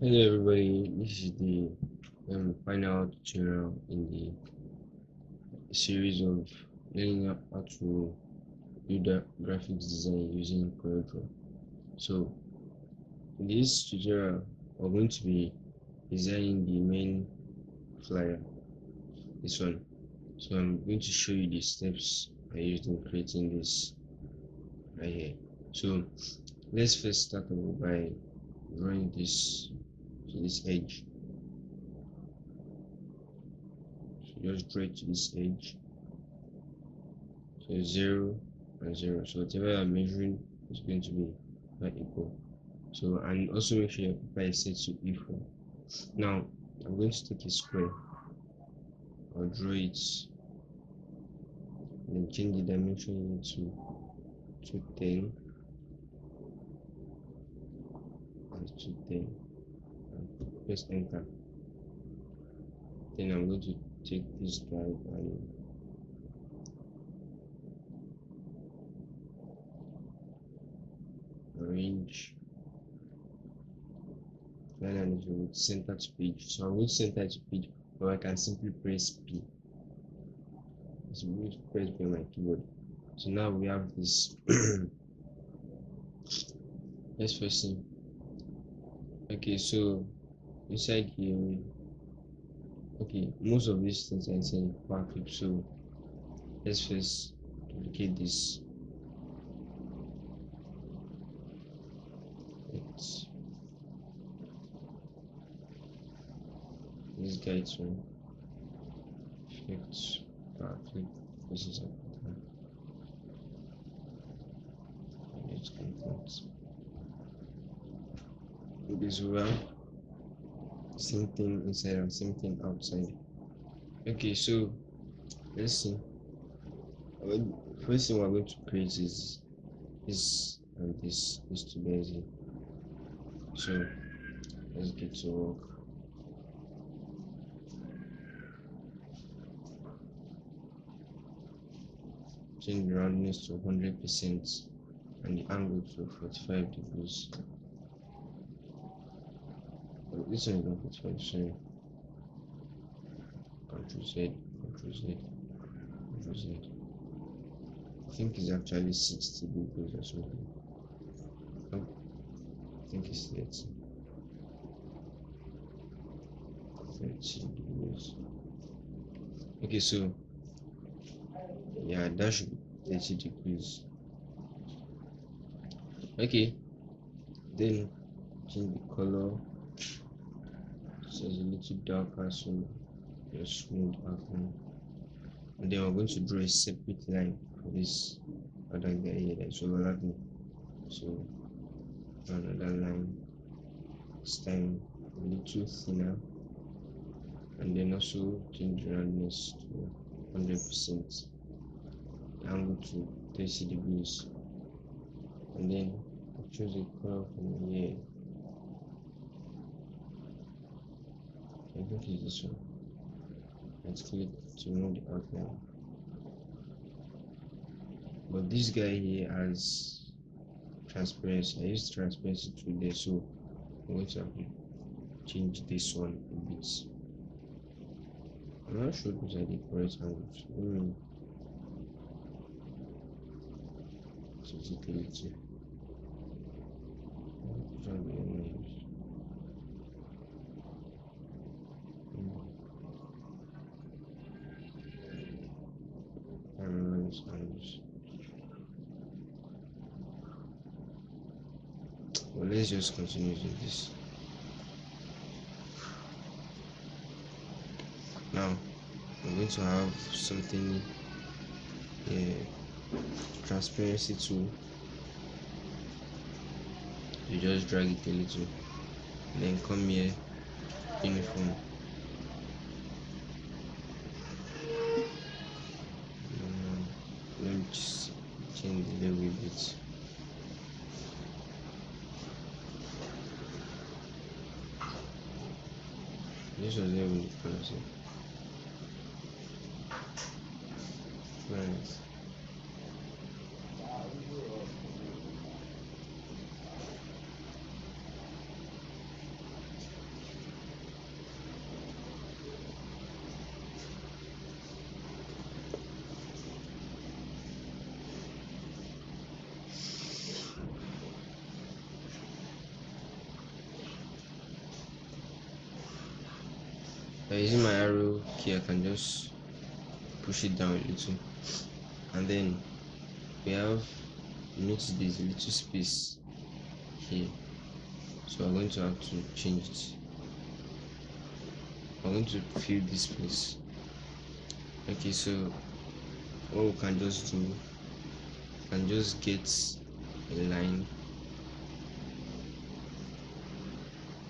Hello everybody, this is the final tutorial in the series of learning how to do the graphics design using CorelDRAW. So in this tutorial, we're going to be designing the main flyer, this one. So I'm going to show you the steps I used in creating this right here. So let's first start off by drawing this to this edge. So just draw it to this edge. So 0 and 0. So whatever I'm measuring is going to be not equal. So and also make sure your paper is set to E4. Now I'm going to take a square. I'll draw it and then change the dimension to 210 and 210 and press enter. Then I'm going to take this drive and arrange line and with center to page. So I'm going to center to page, or I can simply press P. So I'm going to press P on my keyboard. So now we have this. Let's first see. Okay, so inside here, okay, most of these things are inside PowerClip. So let's first duplicate this. It's this guide to effects PowerClip. This is a image content. This well, same thing inside and same thing outside. Okay, so let's see. First thing we're going to create is this and this two basic. So let's get to work. Change the roundness to 100% and the angle to 45 degrees. Oh, this one is not 45, sorry. Ctrl Z, Ctrl Z, Ctrl Z. I think it's actually 60 degrees or something. Oh, I think it's 30. 30 degrees. Okay, so yeah, that should be 30 degrees. Okay, then change the color so it's a little darker, so just smooth outline. And then we're going to draw a separate line for this other guy here that's overlapping. So another line, this time a little thinner, and then also change the roundness to 100%, angle to 30 degrees, and then choose a color from here. I think it's this one. Let's click to remove the outline. But this guy here has transparency. I use transparency tool there, so I'm going to have to change this one a bit. I'm not sure those are the correct angles. Let me change it a little. Angles. Well, let's just continue with this. Now I'm going to have something here, transparency tool. You just drag it a little, and then come here, uniform. Let me just change the level a bit. This was there with the colors. Right. using my arrow key, I can just push it down a little, and then we have, you notice there's a little space here, so I'm going to have to change it. I'm going to fill this place. Okay, so what we can just do, we can just get a line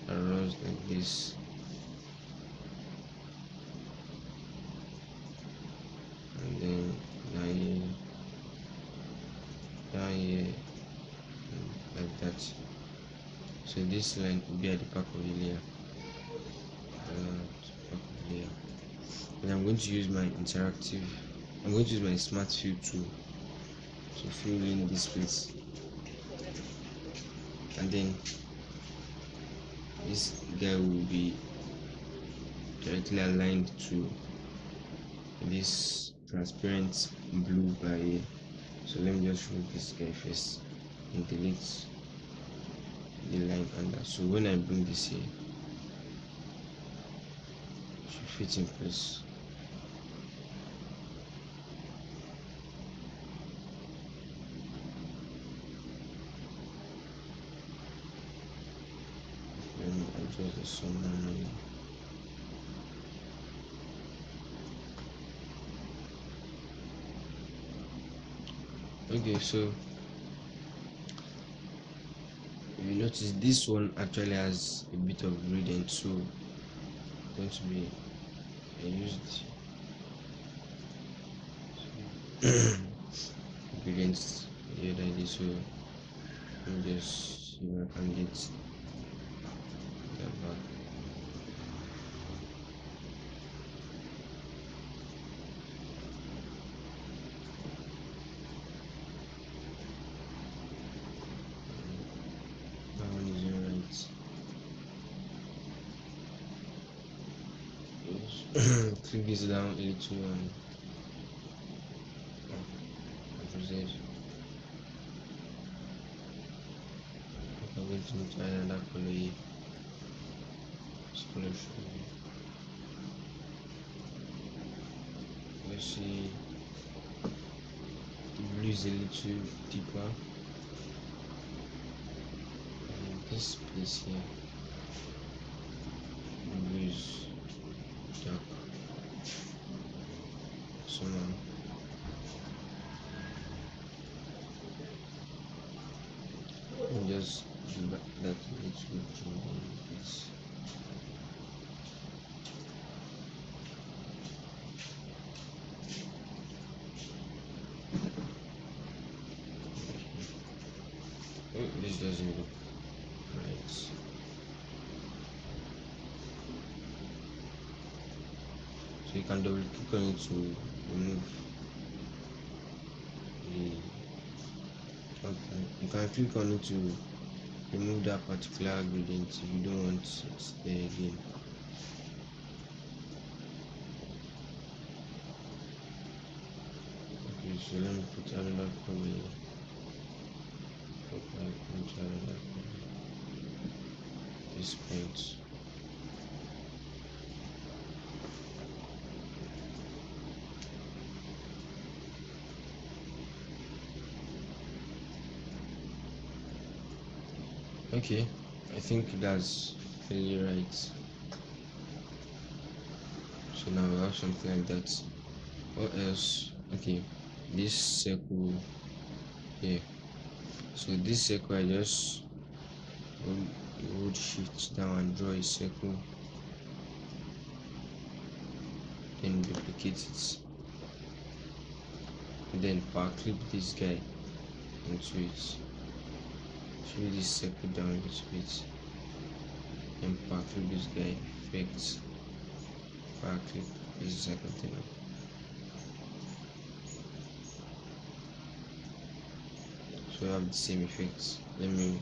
that runs like this, and then down here, like that. So this line will be at the back of the layer, and I'm going to use my smart fill tool to fill in this place, and then this guy will be directly aligned to this transparent blue bar here. So let me just remove this guy first and delete the line under. So when I bring this here, it should fit in place. Let me adjust the sun manually. Okay, so if you notice, this one actually has a bit of gradient, so going to be, I used gradients the other day, so let me just see if I can get that back. That one isn't right. Click this down a little and reset. I'm going to try another color here. This color should be, let's see, the blue is a little deeper, and this place here, the blue is dark somehow. And just do that little bit. Oh, this doesn't look right. So you can double click on it to remove the, okay, you can click on it to remove that particular gradient if you don't want it there again. Okay, so let me put another color here. Okay, let me try another color. This point. Okay, I think that's really right. So now we have something like that. What else? Okay, this circle here. So this circle, I just hold shift down and draw a circle, then duplicate it, and then power clip this guy into it. Show this circle down a little bit, and power clip this guy, effect, power clip this second thing. So I have the same effects. Let me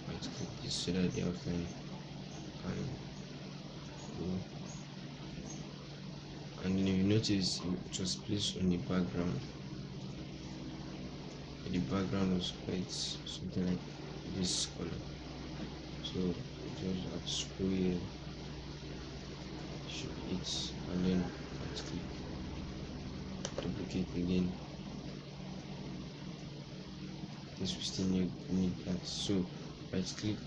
right click this so that the outline can go. And then if you notice, it was placed on the background. The background was quite something like this color. So just have to scroll here, should be it, and then right click, duplicate again. This we still need that, so right click,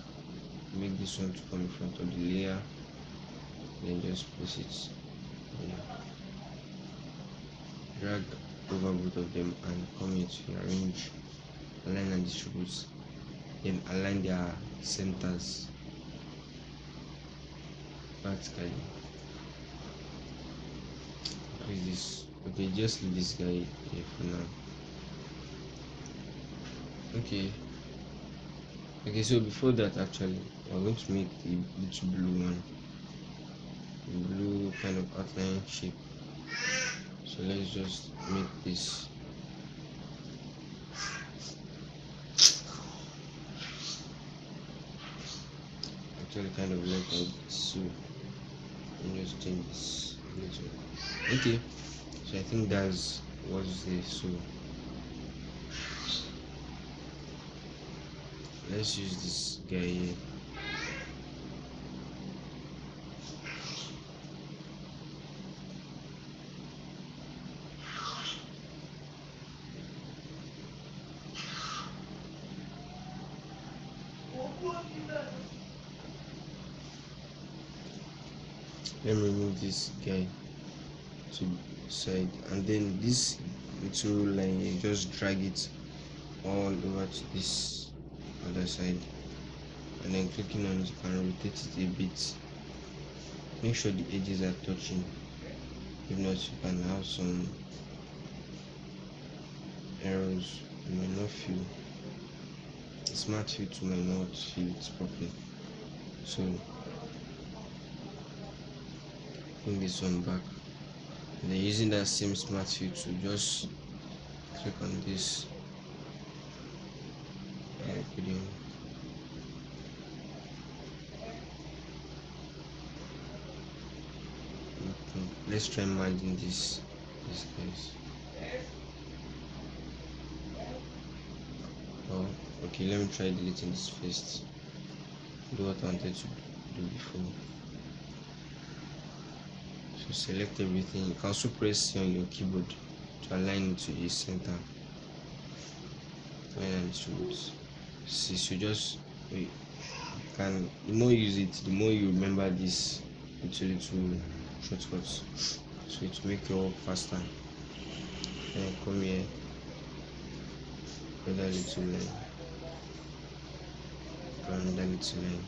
make this one to come in front of the layer, then just place it here. Drag over both of them and come here to arrange, align and distribute, then align their centers vertically. Increase this. Okay, just leave this guy here for now. Okay, so before that, actually I'm going to make the little blue one, the blue kind of outline shape. So let's just make this. Actually kind of like this, so let me just change this a little. Okay, so I think that's what's there. So let's use this guy here. Let me remove this guy to side, and then this little line here, just drag it all over to this other side, and then clicking on it, you can rotate it a bit. Make sure the edges are touching, if not you can have some errors. You might not feel the smart fit might not feel it properly. So bring this one back, and then using that same smart fit to just click on this video. Okay, let's try merging this guys. Oh, okay, let me try deleting this first. Do what I wanted to do before. So select everything. You can also press on your keyboard to align it to the center. And distribute. See, so just you can, the more you use it, the more you remember this little shortcuts. So it will make your work faster. And come here, another little line, another little line.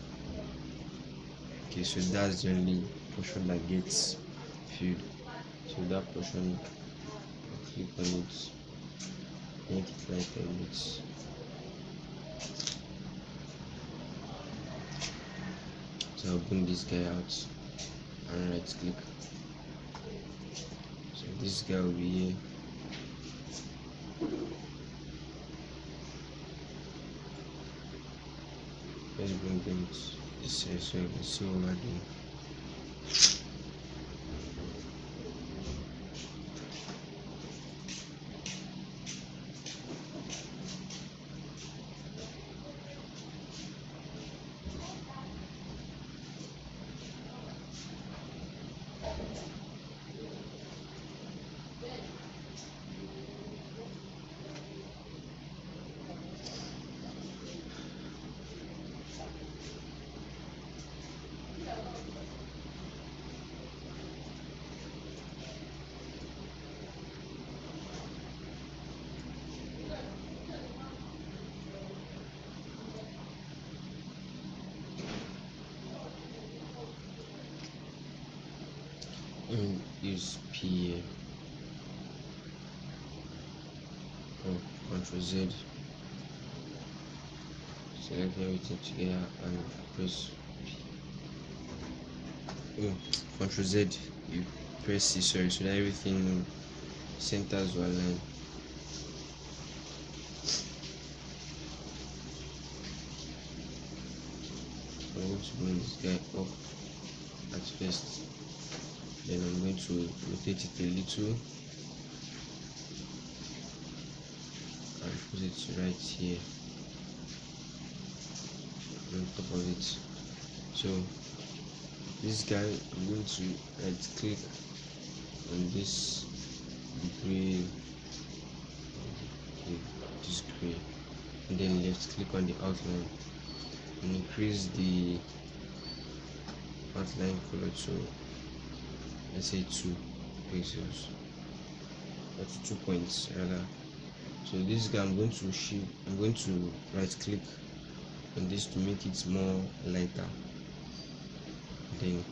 Okay, so that's the only portion that gets filled. So that portion, click on it, make it like a bit. So I'll bring this guy out and right click. So this guy will be here. Let's bring them this here so you can see what we're doing. Use P or Ctrl Z, select everything together and press P. Ctrl Z, you press C, sorry, so that everything centers will align. I'm going to bring this guy up at first, then I'm going to rotate it a little and put it right here on top of it. So this guy, I'm going to right click on this gray, okay, this gray, and then left click on the outline and increase the outline color to, let's say, 2 pixels, or to 2 points rather. So this guy, I'm going to right click on this to make it more lighter, then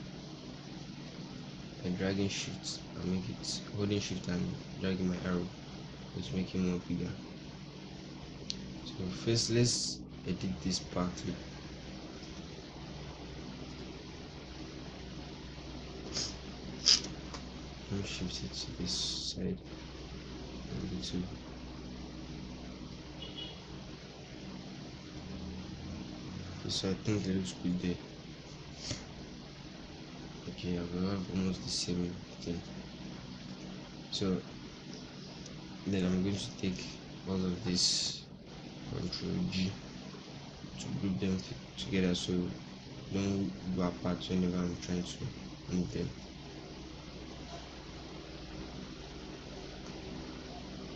by dragging shift and make it, holding shift and dragging my arrow, let's make it more bigger. So first let's edit this power clip. Let me shift it to this side a little. Okay, so I think it looks good there. Okay, I will have almost the same thing. So then I'm going to take all of this, Ctrl G, to group them together so don't go apart whenever I'm trying to move them.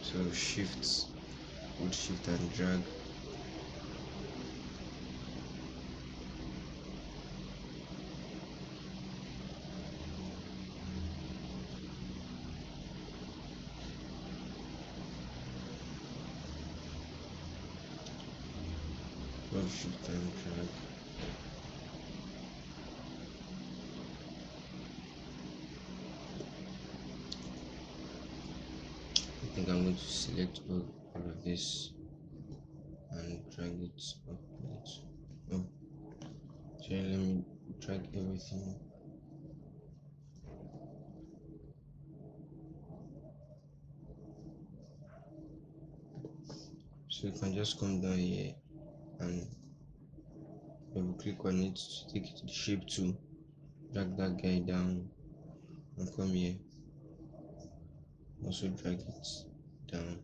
So hold shift and drag. Hold shift and drag. I think I'm going to select all of this and drag it up a little. Oh, so let me drag everything. So you can just come down here and double click on it to take it to the shape tool, drag that guy down and come here, also drag it down.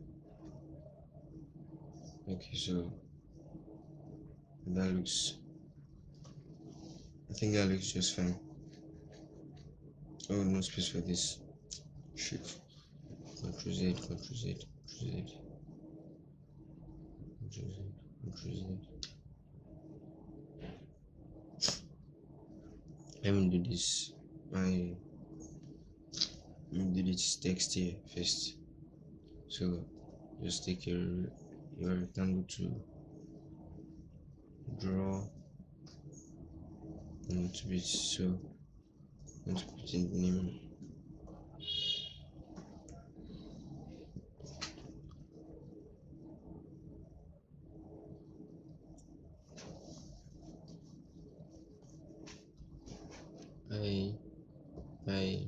Okay, so that looks, I think that looks just fine. Oh, no space for this. Shift, Ctrl Z, Ctrl Z, Ctrl Z, Ctrl Z, Ctrl Z. Let me do this. Let me do this text here first. So just take your rectangle to draw a little bit. So I'm going to put in the name. I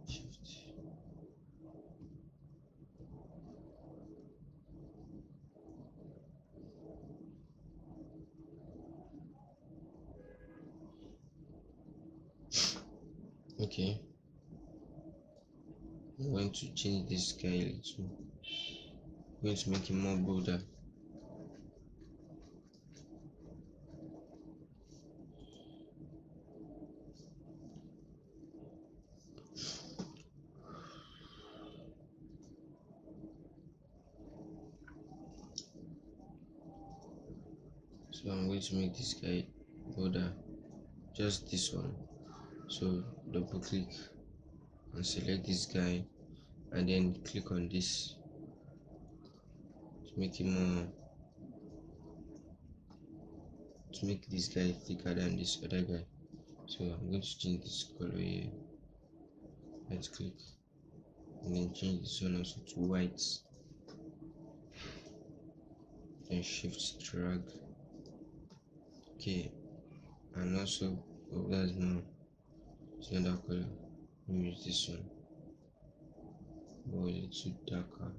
shift. Okay, I'm going to change this guy a little. I'm going to make it more bolder. So I'm going to make this guy bolder, just this one. So double click and select this guy and then click on this to make it more, to make this guy thicker than this other guy. So I'm going to change this color here, right click and then change this one also to white, then shift drag. Okay, and also that's now it's another color. Let me use this one, or a little darker.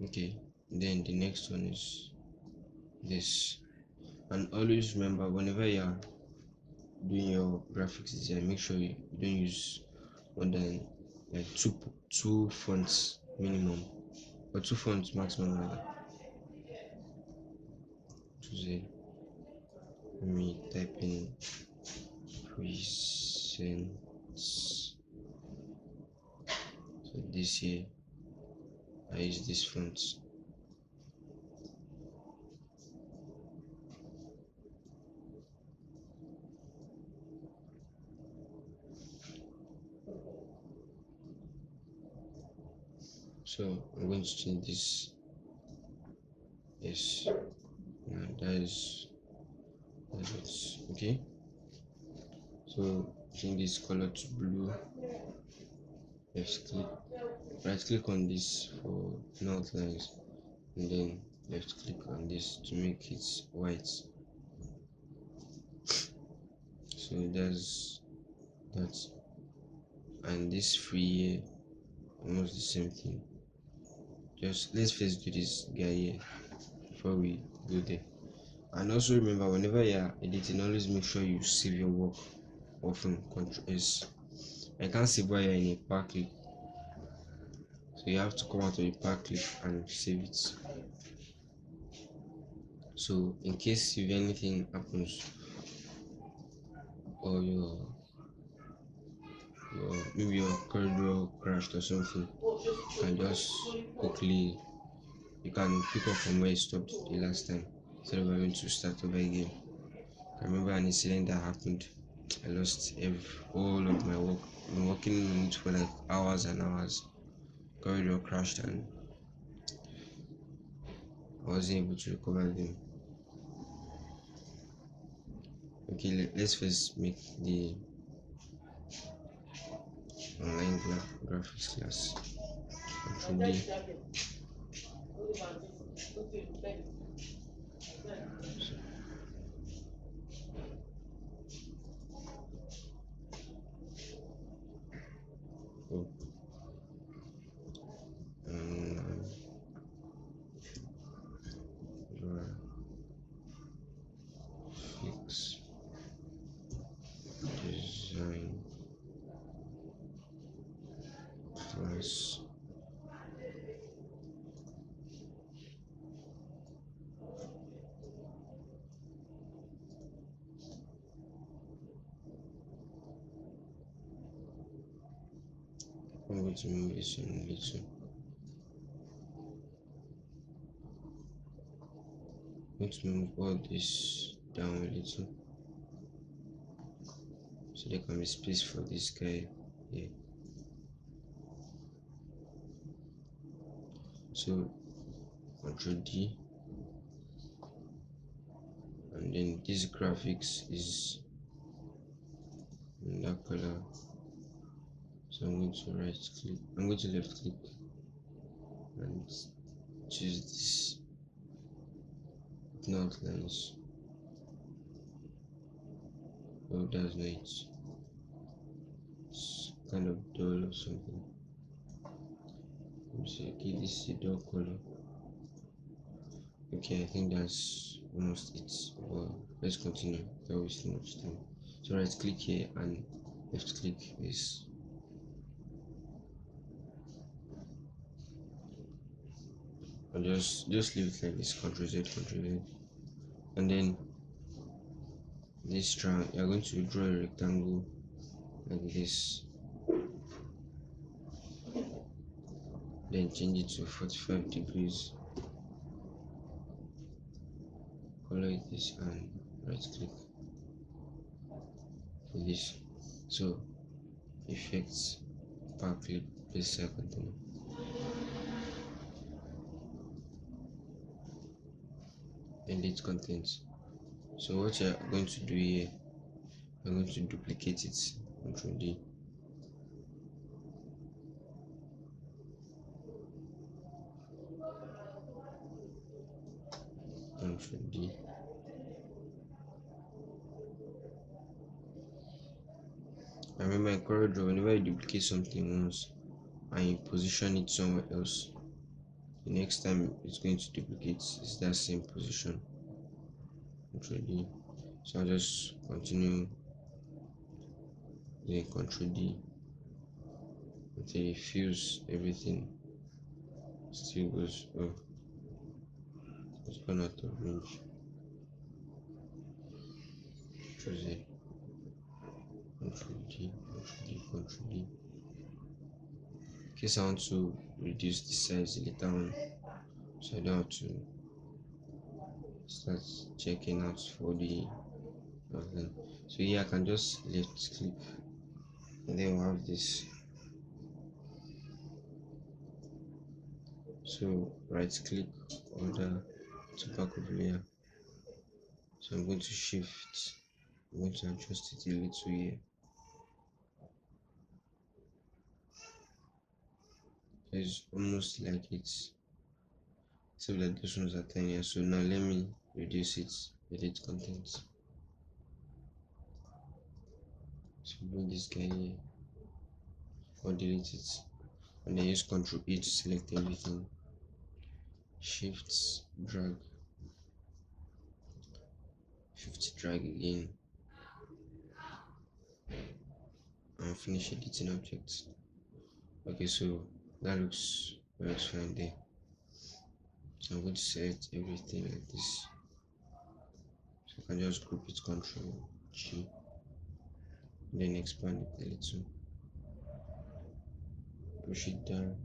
Okay, then the next one is this. And always remember, whenever you're doing your graphics design, make sure you don't use more than like two fonts minimum, or two fonts maximum rather. To let me type in presents. So this here, I use this font. So I'm going to change this. Yes, that is it. Okay. So change this color to blue. Left click, right click on this for no outlines, and then left click on this to make it white. So that's that, and this free here, almost the same thing. Just let's first do this guy here before we go there. And also remember, whenever you're editing, always make sure you save your work often. Control S. I can't save while you're in a pack clip, so you have to come out of the pack clip and save it. So in case if anything happens, or maybe your corridor crashed or something, you can just quickly, you can pick up from where you stopped the last time instead of having to start over again. I remember an incident that happened. I lost all of my work. I've been working on it for like hours and hours. Corridor crashed and I wasn't able to recover them. Okay, let's first make the online graphics class. Control D. Oh, graphics design class. I'm going to move this in a little. I'm going to move all this down a little so there can be space for this guy here. So Control D, and then this graphics is in that color. So I'm going to right click, I'm going to left click and choose this outlines. Oh, that's not it. It's kind of dull or something. Let me see. Okay, this is a dull color. Okay, I think that's almost it. Well, let's continue. That was too much time. So right click here and left click this. And just leave it like this. Ctrl Z, Ctrl Z, and then this triangle. You're going to draw a rectangle like this. Then change it to 45 degrees. Color it this and right click for this. So effects, pack clip, place container. Edit contents. So what you're going to do here, I'm going to duplicate it. Control D. Control D. I remember in CorelDRAW, whenever you duplicate something once and you position it somewhere else, the next time it's going to duplicate is that same position. Control D. So I'll just continue, then Control D, until it feels everything still goes. Oh, it's gone out of range. Choose it. Control D, Control D, Control D. In case I want to reduce the size later on, so I don't have to start checking out for the nothing. So here I can just left click, and then we'll have this. So right click on the tobacco layer. So I'm going to shift, I'm going to adjust it a little here. It's almost like it's, except that those ones are tinier. So now let me reduce it, edit content. So bring this guy here or delete it, and then use Ctrl E to select everything. Shift drag, shift drag again, and finish editing objects. Okay, so that looks fine there. So I'm going to select everything like this. So I can just group it, Ctrl G, then expand it a little, push it down,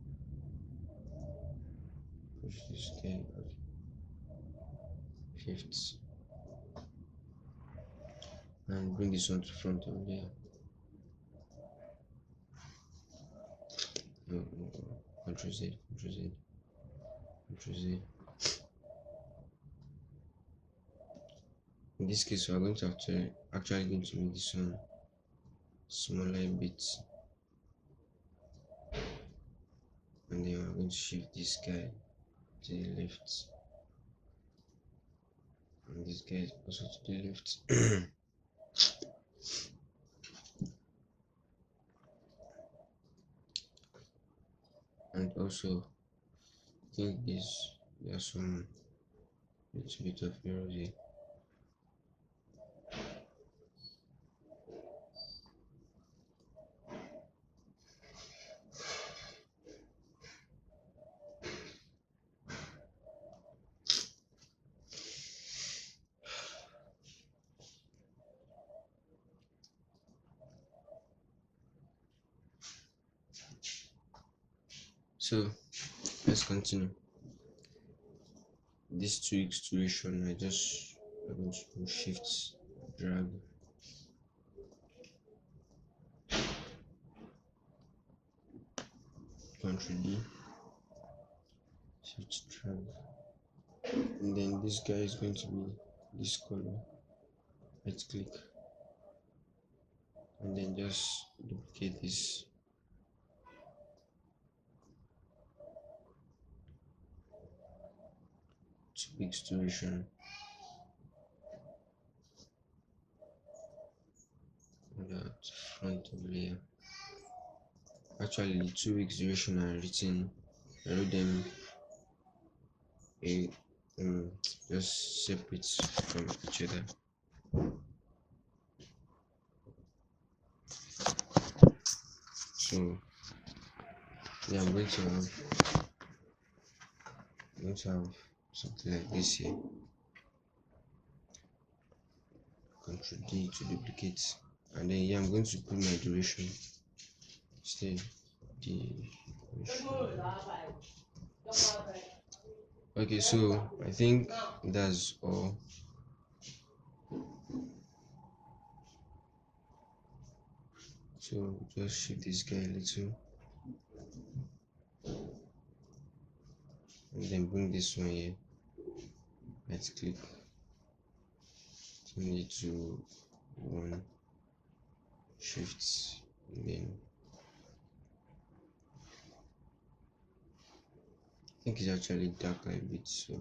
push this guy out, fifths, and bring this one to front of there. Ctrl Z, Ctrl Z, Ctrl Z. In this case, we are going to actually going to make this one smaller a bit, and then we're going to shift this guy to the left, and this guy also to the left. And also, I think there's some little bit of errors here. So let's continue. This 2x duration, I'm going to shift drag, Ctrl D, shift drag, and then this guy is going to be this color. Right click, and then just duplicate this. Big duration, that front of layer. Actually, the 2 weeks duration are written, I wrote them just separate from each other. So yeah, I'm going to have something like this here. Ctrl D to duplicate, and then here I'm going to put my duration. Stay duration. Okay, so I think that's all. So just shift this guy a little, and then bring this one here. Let's click, change it to 1, shift, and then I think it's actually darker a bit, so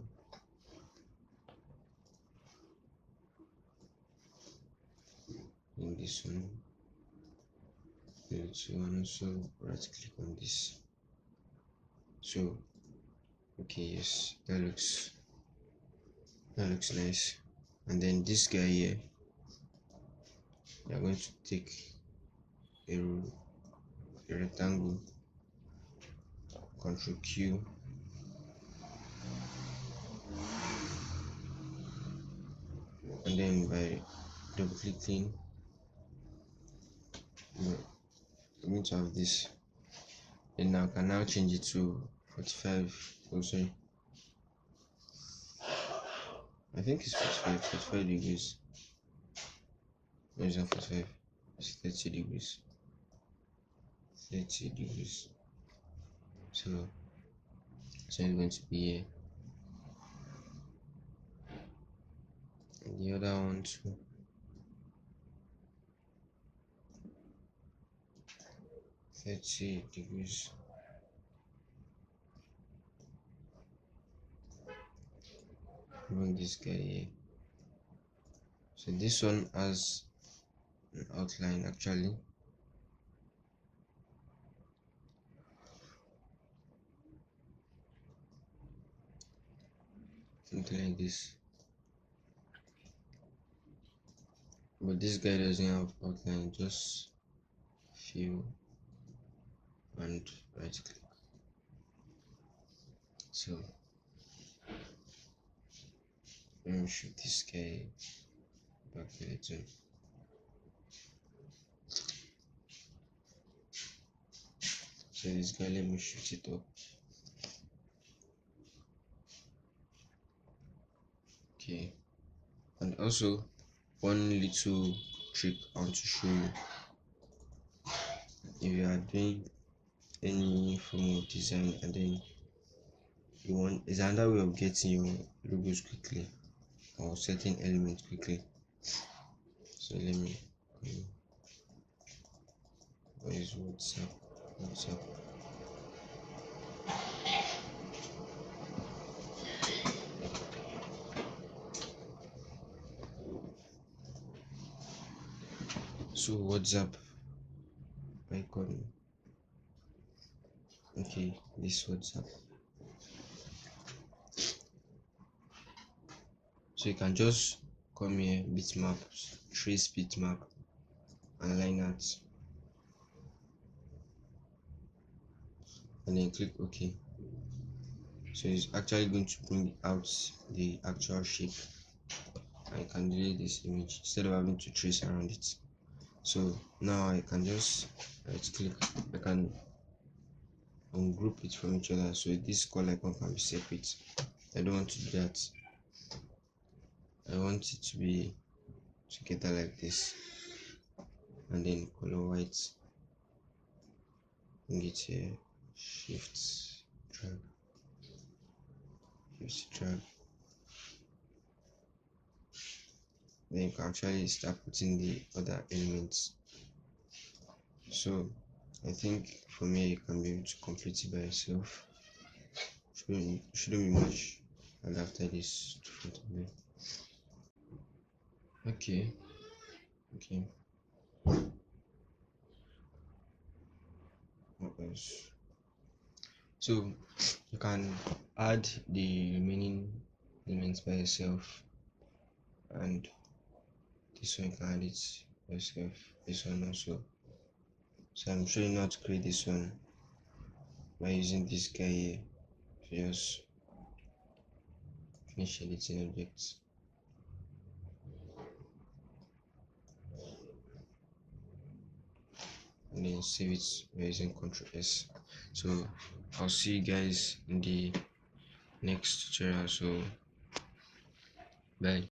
in this one, and also right click on this. So okay, yes, that looks nice. And then this guy here, we are going to take a rectangle Control Q, and then by double clicking, I'm going to have this. Then I can now change it to 45. Oh, sorry, I think it's 45 degrees. No, it's not 45, it's 30 degrees. 30 degrees. So it's going to be here. And the other one too. 30 degrees. Bring this guy here. So this one has an outline actually. Something like this. But this guy doesn't have outline, just fill and right click. So let me shoot this guy back a little. So this guy, let me shoot it up. Okay, and also one little trick I want to show you. If you are doing any form of design and then you want, is another way of getting your logos quickly or certain elements quickly. So let me where is WhatsApp. So WhatsApp icon. Okay, this WhatsApp. So you can just come here, bitmap, trace bitmap, and line art, and then click OK. So it's actually going to bring out the actual shape. I can delete this image instead of having to trace around it. So now I can just right click, I can ungroup it from each other, so this color icon can be separate. I don't want to do that. I want it to be together like this, and then color white, bring it here, shift drag, then you can actually start putting the other elements. So I think for me you can be able to complete it by yourself. Shouldn't be much. And after this to front of me. Okay. What else? So you can add the remaining elements by yourself, and this one you can add it by yourself, this one also. So I'm showing you how to create this one by using this guy here to just finish editing objects. And then save it by using Ctrl S. So I'll see you guys in the next tutorial. So bye.